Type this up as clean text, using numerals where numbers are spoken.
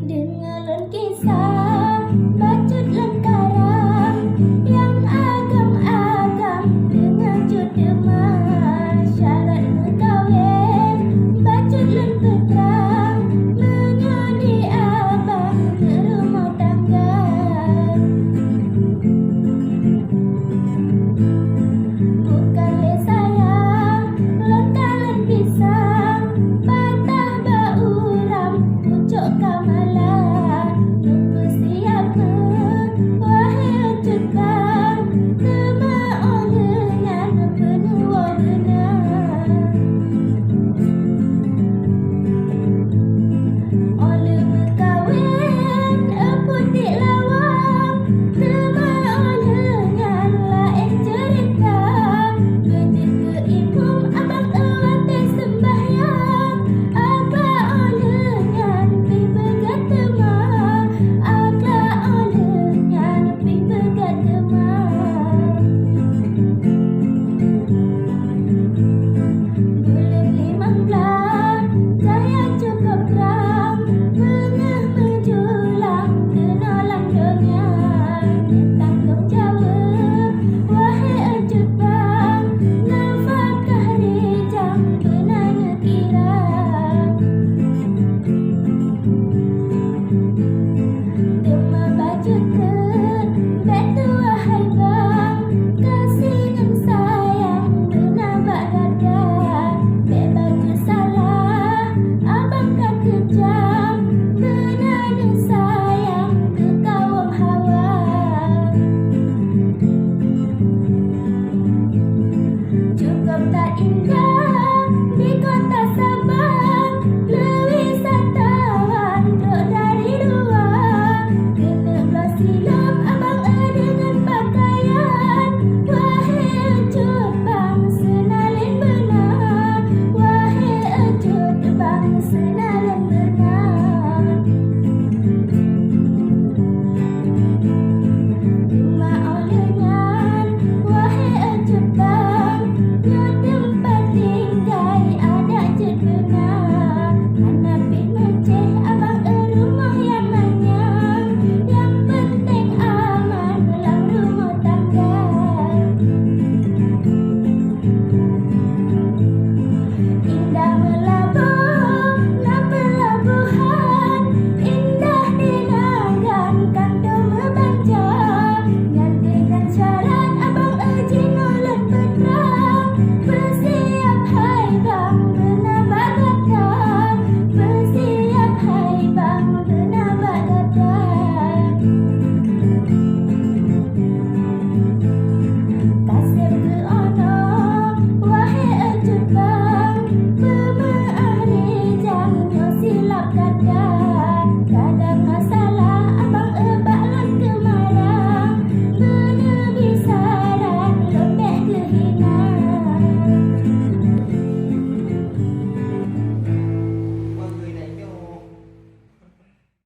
Dengarkan kisah bacot lan karang yang agam-agam dengan judema syarat berkahwin bacot lan peterang menyodi abang ke rumah tangga. Bukan le sayang lontaran pisang patah bauram pucuk kamalan lupa siapa wahai ajudan tema dengan penuh warna. Oleh berkahwin putih lawang tema dengan lain cerita begitu imum abang awate sembahyang agak olehnya nepi begat demam agak olehnya nepi begat demam. Boleh beli mangklah saya cukup terang pernah menjulang kenalan dunia tanggung jawab wahai ajut bang nafkah rijang benarnya kira. Dema bajut ke betu wahai bang kasih dan sayang benar bak dada be baju salah abang kan kejam benarnya sayang ke kawam hawa. Cukup tak indah di kota Sabang wisatawan duk dari luar kena belah silap abang dengan pakaian wahai ajut bang senalin benar wahai ajut bang senalin